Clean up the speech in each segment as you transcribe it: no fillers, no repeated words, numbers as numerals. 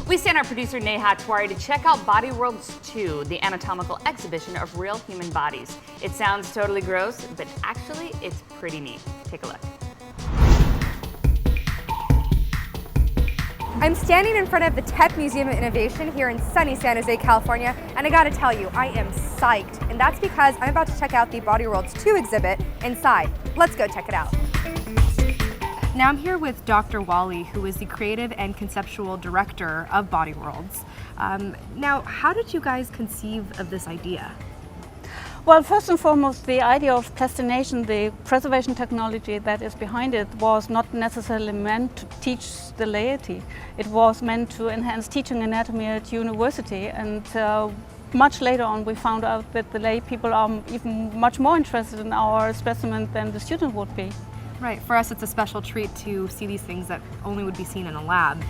We sent our producer Neha Tiwari to check out Body Worlds 2, the anatomical exhibition of real human bodies. It sounds totally gross, but actually it's pretty neat. Take a look. I'm standing in front of the Tech Museum of Innovation here in sunny San Jose, California, and I gotta tell you, I am psyched. And that's because I'm about to check out the Body Worlds 2 exhibit inside. Let's go check it out. Now I'm here with Dr. Wally, who is the creative and conceptual director of Body Worlds. Now, how did you guys conceive of this idea? Well, first and foremost, the idea of plastination, the preservation technology that is behind it, was not necessarily meant to teach the laity. It was meant to enhance teaching anatomy at university, and much later on we found out that the lay people are even much more interested in our specimen than the student would be. Right, for us it's a special treat to see these things that only would be seen in a lab.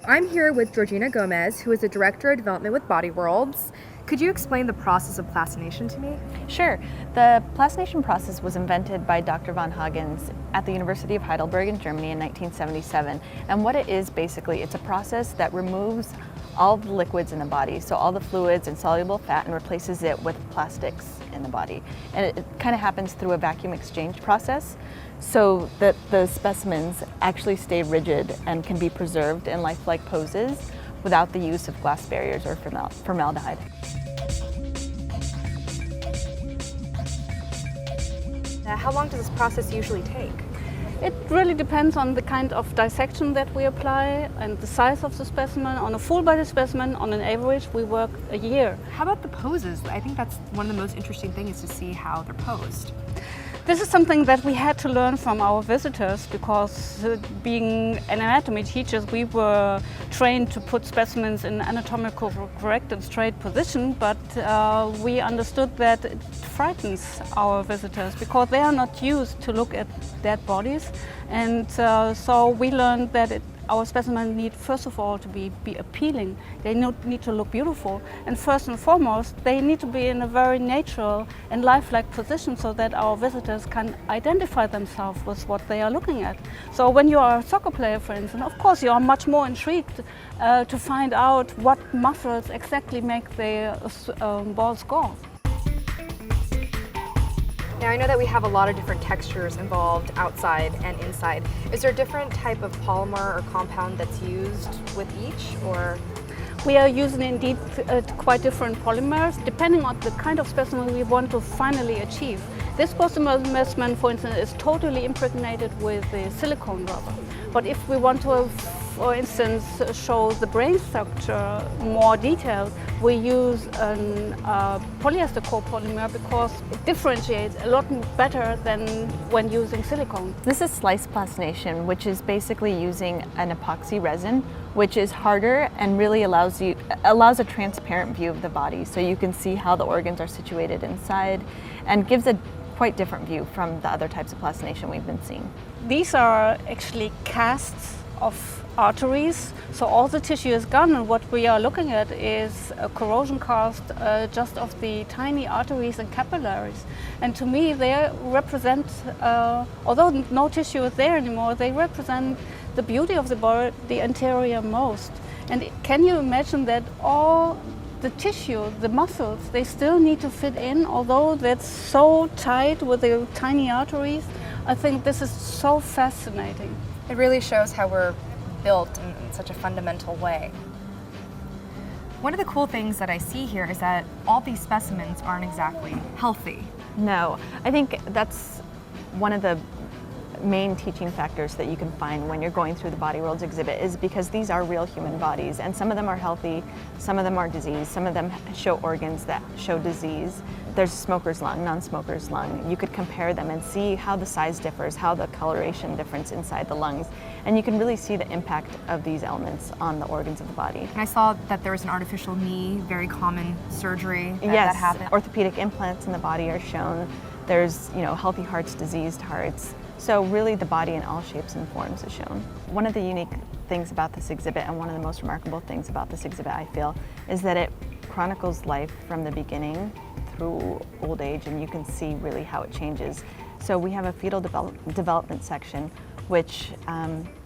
I'm here with Georgina Gomez, who is the Director of Development with Body Worlds. Could you explain the process of plastination to me? Sure. The plastination process was invented by Dr. von Hagens at the University of Heidelberg in Germany in 1977. And what it is basically, it's a process that removes all the liquids in the body, so all the fluids and soluble fat, and replaces it with plastics in the body. And it kind of happens through a vacuum exchange process, so that the specimens actually stay rigid and can be preserved in lifelike poses without the use of glass barriers or formaldehyde. How long does this process usually take? It really depends on the kind of dissection that we apply and the size of the specimen. On a full body specimen, on an average, we work a year. How about the poses? I think that's one of the most interesting things, to see how they're posed. This is something that we had to learn from our visitors, because being anatomy teachers, we were trained to put specimens in anatomical correct and straight position, but we understood that it frightens our visitors because they are not used to look at dead bodies, and so we learned that our specimens need, first of all, to be appealing. They need to look beautiful, and first and foremost, they need to be in a very natural and lifelike position so that our visitors can identify themselves with what they are looking at. So when you are a soccer player, for instance, of course you are much more intrigued to find out what muscles exactly make the ball score. Now I know that we have a lot of different textures involved outside and inside. Is there a different type of polymer or compound that's used with each, or? We are using indeed quite different polymers depending on the kind of specimen we want to finally achieve. This specimen, for instance, is totally impregnated with the silicone rubber. But if we want to, for instance, show the brain structure more detailed, we use a polyester copolymer because it differentiates a lot better than when using silicone. This is slice plastination, which is basically using an epoxy resin, which is harder and really allows a transparent view of the body, so you can see how the organs are situated inside, and gives a quite different view from the other types of plastination we've been seeing. These are actually casts of arteries, so all the tissue is gone, and what we are looking at is a corrosion cast just of the tiny arteries and capillaries. And to me they represent, although no tissue is there anymore, they represent the beauty of the body, the anterior most. And can you imagine that all the tissue, the muscles, they still need to fit in, although that's so tight with the tiny arteries? I think this is so fascinating. It really shows how we're built in such a fundamental way. One of the cool things that I see here is that all these specimens aren't exactly healthy. No, I think that's one of the main teaching factors that you can find when you're going through the Body Worlds exhibit, is because these are real human bodies, and some of them are healthy, some of them are diseased, some of them show organs that show disease. There's a smoker's lung, non-smoker's lung. You could compare them and see how the size differs, how the coloration difference inside the lungs, and you can really see the impact of these elements on the organs of the body. And I saw that there was an artificial knee, very common surgery that happened. Orthopedic implants in the body are shown. There's, healthy hearts, diseased hearts. So really the body in all shapes and forms is shown. One of the unique things about this exhibit, and one of the most remarkable things about this exhibit, I feel, is that it chronicles life from the beginning through old age, and you can see really how it changes. So we have a fetal development section, which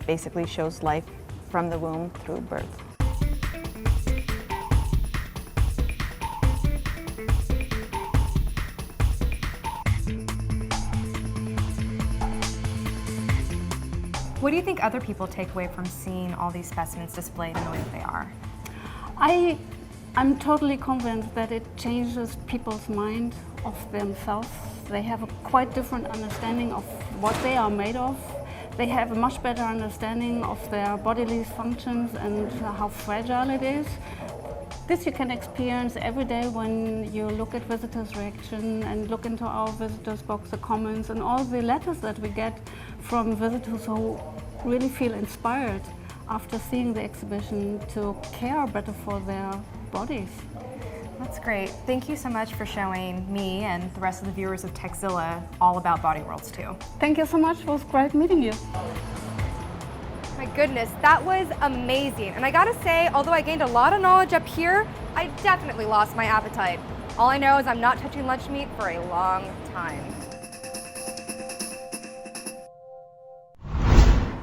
basically shows life from the womb through birth. What do you think other people take away from seeing all these specimens displayed in the way that they are? I'm totally convinced that it changes people's mind of themselves. They have a quite different understanding of what they are made of. They have a much better understanding of their bodily functions and how fragile it is. This you can experience every day when you look at visitors' reaction and look into our visitors' box, the comments, and all the letters that we get from visitors who really feel inspired after seeing the exhibition to care better for their bodies. That's great. Thank you so much for showing me and the rest of the viewers of Tekzilla all about Body Worlds 2. Thank you so much. It was great meeting you. My goodness, that was amazing. And I gotta say, although I gained a lot of knowledge up here, I definitely lost my appetite. All I know is I'm not touching lunch meat for a long time.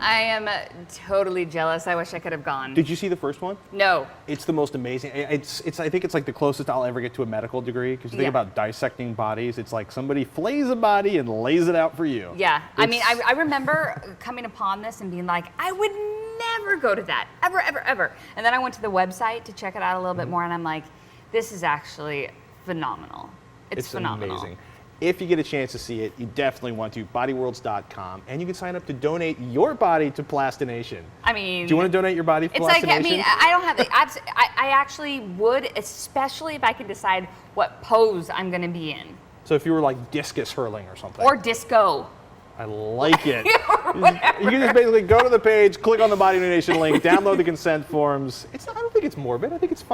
I am totally jealous. I wish I could have gone. Did you see the first one? No. It's the most amazing. I think it's like the closest I'll ever get to a medical degree, because you think Yeah. about dissecting bodies. It's like somebody flays a body and lays it out for you. Yeah. I mean, I remember coming upon this and being like, I would never go to that, ever, ever, ever. And then I went to the website to check it out a little bit more, and I'm like, this is actually phenomenal. It's phenomenal. Amazing. If you get a chance to see it, you definitely want to. Bodyworlds.com, and you can sign up to donate your body to Plastination. I mean, do you want to donate your body for it's Plastination? like, I mean, I don't have the, I actually would, especially if I could decide what pose I'm going to be in. So if you were like discus hurling or something. Or disco. I like it. You can just basically go to the page, click on the body donation link, download the consent forms. I don't think it's morbid. I think it's fun.